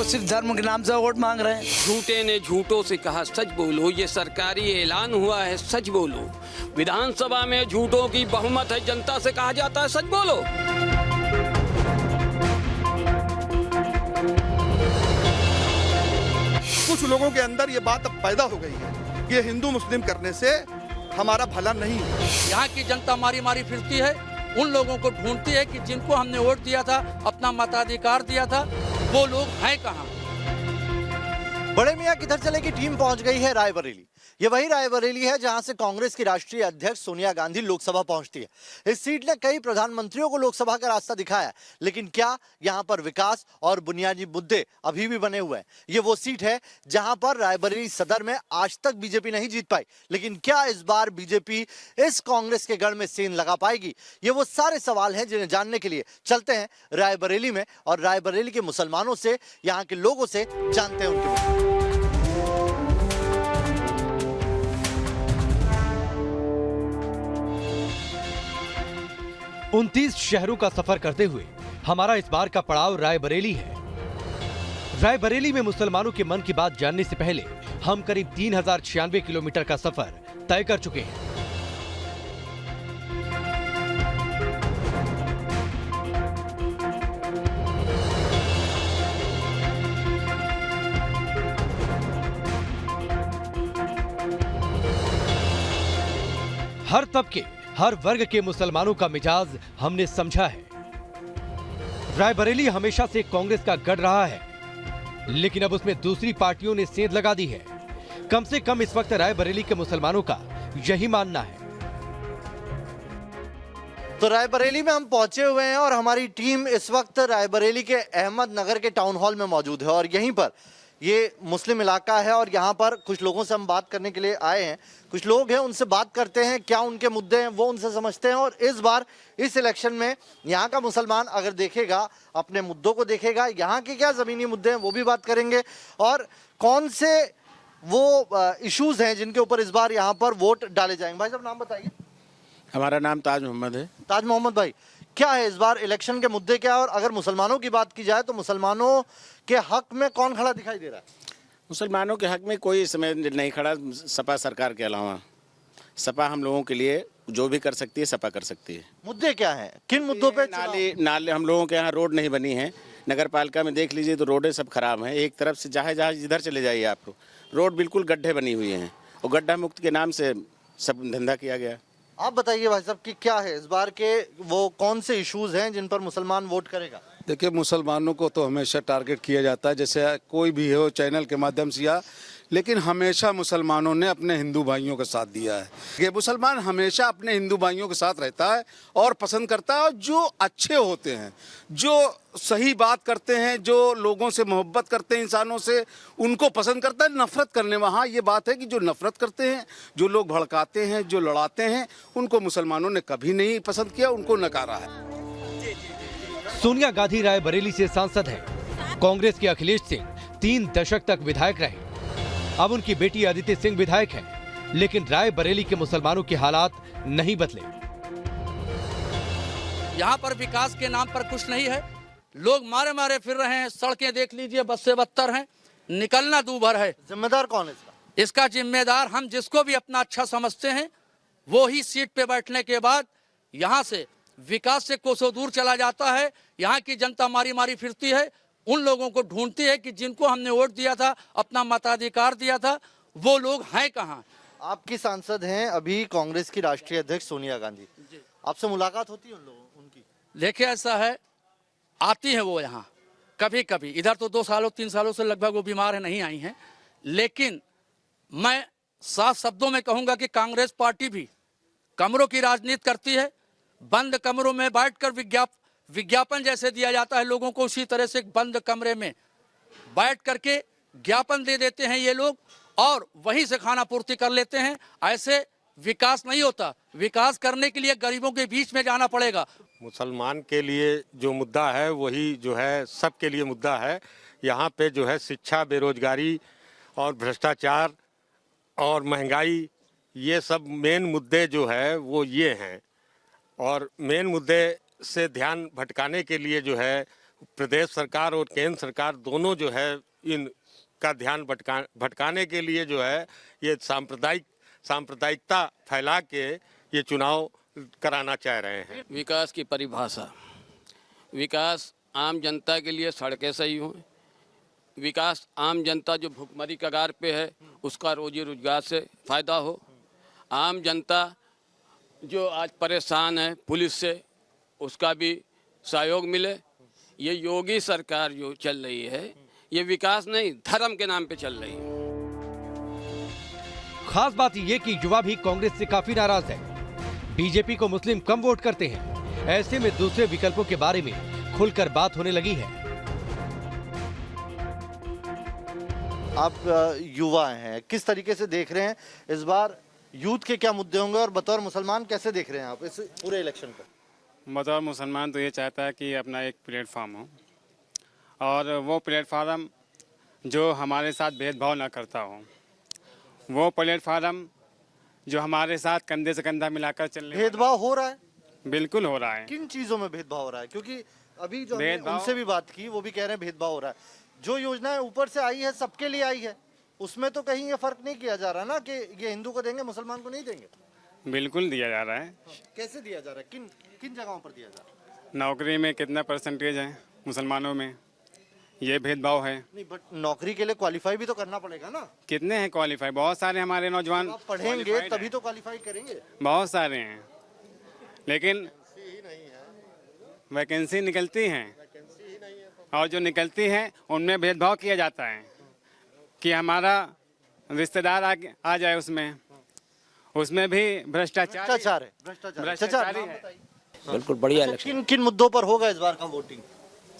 सिर्फ धर्म के नाम से वोट मांग रहे हैं। झूठे ने झूठों से कहा सच बोलो, ये सरकारी ऐलान हुआ है सच बोलो। विधानसभा में झूठों की बहुमत है, जनता से कहा जाता है सच बोलो। कुछ लोगों के अंदर ये बात अब पैदा हो गई है कि हिंदू मुस्लिम करने से हमारा भला नहीं है। यहाँ की जनता मारी मारी फिरती है, उन लोगों को ढूंढती है कि जिनको हमने वोट दिया था, अपना मताधिकार दिया था, वो लोग हैं कहाँ। बड़े मियां किधर चले की टीम पहुंच गई है रायबरेली। ये वही रायबरेली है जहां से कांग्रेस की राष्ट्रीय अध्यक्ष सोनिया गांधी लोकसभा पहुंचती है। इस सीट ने कई प्रधानमंत्रियों को लोकसभा का रास्ता दिखाया है, लेकिन क्या यहां पर विकास और बुनियादी मुद्दे अभी भी बने हुए हैं? ये वो सीट है जहां पर रायबरेली सदर में आज तक बीजेपी नहीं जीत पाई, लेकिन क्या इस बार बीजेपी इस कांग्रेस के गढ़ में सेंध लगा पाएगी? ये वो सारे सवाल हैं जिन्हें जानने के लिए चलते हैं रायबरेली में और रायबरेली के मुसलमानों से, यहाँ के लोगों से जानते हैं उनके। 29 शहरों का सफर करते हुए हमारा इस बार का पड़ाव रायबरेली है। रायबरेली में मुसलमानों के मन की बात जानने से पहले हम करीब 3096 किलोमीटर का सफर तय कर चुके हैं। हर तबके हर वर्ग के मुसलमानों का मिजाज हमने समझा है। रायबरेली हमेशा से कांग्रेस का गढ़ रहा है, लेकिन अब उसमें दूसरी पार्टियों ने सेंध लगा दी है। कम से कम इस वक्त रायबरेली के मुसलमानों का यही मानना है। तो रायबरेली में हम पहुंचे हुए हैं और हमारी टीम इस वक्त रायबरेली के अहमदनगर के टाउन हॉल में मौजूद है और यहीं पर ये मुस्लिम इलाका है और यहाँ पर कुछ लोगों से हम बात करने के लिए आए हैं। कुछ लोग हैं, उनसे बात करते हैं, क्या उनके मुद्दे हैं वो उनसे समझते हैं। और इस बार इस इलेक्शन में यहाँ का मुसलमान अगर देखेगा, अपने मुद्दों को देखेगा, यहाँ के क्या ज़मीनी मुद्दे हैं वो भी बात करेंगे और कौन से वो इश्यूज हैं जिनके ऊपर इस बार यहाँ पर वोट डाले जाएंगे। भाई साहब नाम बताइए। हमारा नाम ताज मोहम्मद है। ताज मोहम्मद भाई, क्या है इस बार इलेक्शन के मुद्दे क्या है और अगर मुसलमानों की बात की जाए तो मुसलमानों के हक में कौन खड़ा दिखाई दे रहा है? मुसलमानों के हक में कोई इस समय नहीं खड़ा, सपा सरकार के अलावा। सपा हम लोगों के लिए जो भी कर सकती है सपा कर सकती है। मुद्दे क्या हैं, किन मुद्दों पे? नाले हम लोगों के यहाँ रोड नहीं बनी है। नगर पालिका में देख लीजिए तो रोडें सब खराब हैं। एक तरफ से जहाँ जिधर चले जाइए आप, रोड बिल्कुल गड्ढे बनी हुई हैं और गड्ढा मुक्त के नाम से सब धंधा किया गया। आप बताइए भाई साहब कि क्या है इस बार के वो कौन से इश्यूज हैं जिन पर मुसलमान वोट करेगा? देखिए, मुसलमानों को तो हमेशा टारगेट किया जाता है, जैसे कोई भी हो चैनल के माध्यम से या, लेकिन हमेशा मुसलमानों ने अपने हिंदू भाइयों का साथ दिया है। ये मुसलमान हमेशा अपने हिंदू भाइयों के साथ रहता है और पसंद करता है, और जो अच्छे होते हैं, जो सही बात करते हैं, जो लोगों से मोहब्बत करते हैं, इंसानों से, उनको पसंद करता है। नफरत करने वहाँ ये बात है कि जो नफरत करते हैं, जो लोग भड़काते हैं, जो लड़ाते हैं, उनको मुसलमानों ने कभी नहीं पसंद किया, उनको नकारा है। सोनिया गांधी रायबरेली से सांसद हैं। कांग्रेस के अखिलेश सिंह 3 दशक तक विधायक रहे। अब उनकी बेटी अदिति सिंह विधायक हैं, लेकिन रायबरेली के मुसलमानों के हालात नहीं बदले। यहाँ पर विकास के नाम पर कुछ नहीं है, लोग मारे मारे फिर रहे हैं। सड़कें देख लीजिए, बसें बदतर हैं, निकलना दूभर है। जिम्मेदार कौन है इसका? इसका जिम्मेदार हम जिसको भी अपना अच्छा समझते हैं वो ही सीट पे बैठने के बाद यहाँ से विकास से कोसों दूर चला जाता है। यहाँ की जनता मारी मारी फिरती है, उन लोगों को ढूंढती है कि जिनको हमने वोट दिया था, अपना मताधिकार दिया था, वो लोग हैं कहाँ। आपकी सांसद हैं अभी कांग्रेस की राष्ट्रीय अध्यक्ष सोनिया गांधी, आपसे मुलाकात होती है उन लोगों उनकी? देखिए, ऐसा है, आती है वो यहाँ कभी कभी। इधर तो 2 सालों 3 सालों से लगभग वो बीमार है, नहीं आई हैं। लेकिन मैं साफ शब्दों में कहूँगा कि कांग्रेस पार्टी भी कमरों की राजनीति करती है। बंद कमरों में बैठकर विज्ञापन जैसे दिया जाता है लोगों को, उसी तरह से बंद कमरे में बैठ करके ज्ञापन दे देते हैं ये लोग और वहीं से खाना पूर्ति कर लेते हैं। ऐसे विकास नहीं होता। विकास करने के लिए गरीबों के बीच में जाना पड़ेगा। मुसलमान के लिए जो मुद्दा है वही जो है सबके लिए मुद्दा है। यहाँ पे जो है शिक्षा, बेरोजगारी और भ्रष्टाचार और महंगाई, ये सब मेन मुद्दे जो है वो ये हैं। और मेन मुद्दे से ध्यान भटकाने के लिए जो है प्रदेश सरकार और केंद्र सरकार दोनों जो है इन का ध्यान भटकाने के लिए जो है ये सांप्रदायिकता फैला के ये चुनाव कराना चाह रहे हैं। विकास की परिभाषा, विकास आम जनता के लिए सड़कें सही हों, विकास आम जनता जो भुखमरी कगार पे है उसका रोजी रोजगार से फ़ायदा हो, आम जनता जो आज परेशान है पुलिस से उसका भी सहयोग मिले। ये योगी सरकार जो चल रही है ये विकास नहीं धर्म के नाम पे चल रही है। खास बात ये कि युवा भी कांग्रेस से काफी नाराज है। बीजेपी को मुस्लिम कम वोट करते हैं, ऐसे में दूसरे विकल्पों के बारे में खुलकर बात होने लगी है। आप युवा हैं, किस तरीके से देख रहे हैं इस बार यूथ के क्या मुद्दे होंगे और बतौर मुसलमान कैसे देख रहे हैं आप इस पूरे इलेक्शन को? बतौर मुसलमान तो ये चाहता है कि अपना एक प्लेटफार्म हो और वो प्लेटफार्म जो हमारे साथ भेदभाव ना करता हो, वो प्लेटफार्म जो हमारे साथ कंधे से कंधा मिलाकर चलने। भेदभाव हो रहा है? बिल्कुल हो रहा है। किन चीजों में भेदभाव हो रहा है? क्योंकि अभी जो हमने उनसे भी बात की वो भी कह रहे हैं भेदभाव हो रहा है। जो योजनाएं ऊपर से आई है सबके लिए आई है, उसमें तो कहीं ये फर्क नहीं किया जा रहा ना कि ये हिंदू को देंगे मुसलमान को नहीं देंगे। बिल्कुल दिया जा रहा है। कैसे दिया जा रहा है? किन जगहों पर दिया जा रहा है? नौकरी में कितना परसेंटेज है मुसलमानों में, ये भेदभाव है। नहीं, बट नौकरी के लिए क्वालिफाई भी तो करना पड़ेगा ना। कितने हैं क्वालिफाई? बहुत सारे हमारे नौजवान पढ़ेंगे तभी तो क्वालिफाई करेंगे। बहुत सारे हैं लेकिन वैकेंसी निकलती हैं और जो निकलती है उनमें भेदभाव किया जाता है कि हमारा रिश्तेदार आ जाए, उसमें भी भ्रष्टाचार है। भ्रष्टाचार है। बिल्कुल बढ़िया इलेक्शन। किन मुद्दों पर होगा इस बार का वोटिंग?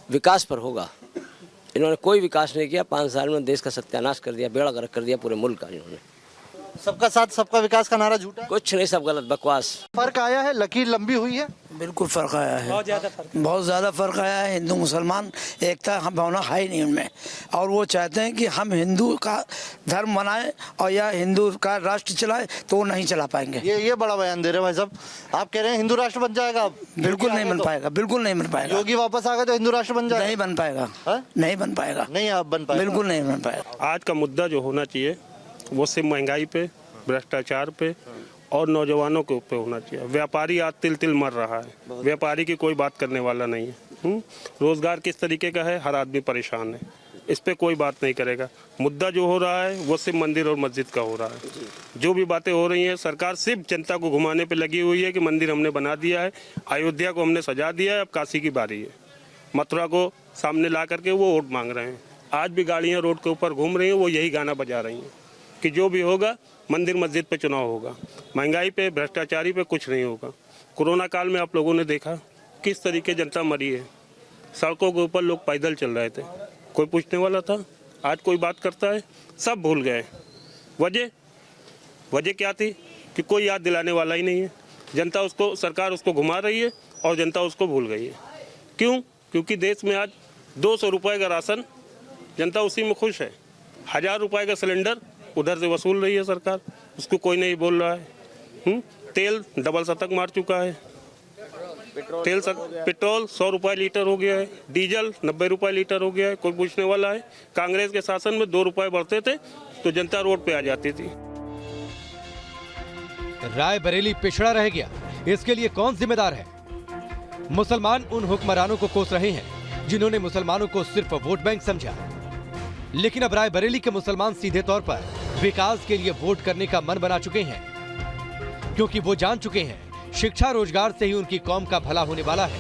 विकास पर होगा। इन्होंने कोई विकास नहीं किया, 5 साल में देश का सत्यानाश कर दिया, बेड़ा गर्क कर दिया पूरे मुल्क का। इन्होंने सबका साथ सबका विकास का नारा झूठा है? कुछ नहीं, सब गलत, बकवास। फर्क आया है, लकीर लंबी हुई है। बिल्कुल फर्क आया है, बहुत ज़्यादा फर्क आया है। हिंदू मुसलमान एकता हम भावना है ही नहीं उनमें, और वो चाहते हैं कि हम हिंदू का धर्म बनाएं और या हिंदू का राष्ट्र चलाए, तो वो नहीं चला पाएंगे। ये बड़ा बयान दे रहे हैं भाई साहब। आप कह रहे हैं हिंदू राष्ट्र बन जाएगा अब? बिल्कुल नहीं बन पाएगा, बिल्कुल नहीं बन पाएगा। योगी वापस आ गए तो हिंदू राष्ट्र बन जाएगा? नहीं बन पाएगा, नहीं बन पाएगा, नहीं आप बन पाएगा, बिल्कुल नहीं बन पाएगा। आज का मुद्दा जो होना चाहिए वो सिर्फ महंगाई पे, भ्रष्टाचार पे और नौजवानों के ऊपर होना चाहिए। व्यापारी आज तिल तिल मर रहा है, व्यापारी की कोई बात करने वाला नहीं है। रोजगार किस तरीके का है, हर आदमी परेशान है, इस पे कोई बात नहीं करेगा। मुद्दा जो हो रहा है वो सिर्फ मंदिर और मस्जिद का हो रहा है। जो भी बातें हो रही हैं, सरकार सिर्फ जनता को घुमाने पे लगी हुई है कि मंदिर हमने बना दिया है, अयोध्या को हमने सजा दिया है, अब काशी की बारी है। मथुरा को सामने ला करके वो वोट मांग रहे हैं। आज भी गाड़ियाँ रोड के ऊपर घूम रही हैं, वो यही गाना बजा रही हैं कि जो भी होगा मंदिर मस्जिद पे चुनाव होगा, महंगाई पे, भ्रष्टाचारी पे कुछ नहीं होगा। कोरोना काल में आप लोगों ने देखा किस तरीके जनता मरी है, सड़कों के ऊपर लोग पैदल चल रहे थे, कोई पूछने वाला था? आज कोई बात करता है? सब भूल गए। वजह क्या थी कि कोई याद दिलाने वाला ही नहीं है। जनता उसको, सरकार उसको घुमा रही है और जनता उसको भूल गई है। क्यों? क्योंकि देश में आज 200 रुपये का राशन, जनता उसी में खुश है। 1000 रुपये का सिलेंडर उधर से वसूल रही है सरकार, उसको कोई नहीं बोल रहा है। तेल डबल शतक मार चुका है, पेट्रोल 100 रुपये लीटर हो गया है, डीजल 90 रुपये लीटर हो गया है, कोई पूछने वाला है? कांग्रेस के शासन में 2 रुपये बढ़ते थे तो जनता रोड पे आ जाती थी। रायबरेली पिछड़ा रह गया, इसके लिए कौन जिम्मेदार है? मुसलमान उन हुक्मरानों को कोस रहे हैं जिन्होंने मुसलमानों को सिर्फ वोट बैंक समझा, लेकिन अब रायबरेली के मुसलमान सीधे तौर पर विकास के लिए वोट करने का मन बना चुके हैं, क्योंकि वो जान चुके हैं शिक्षा रोजगार से ही उनकी कौम का भला होने वाला है।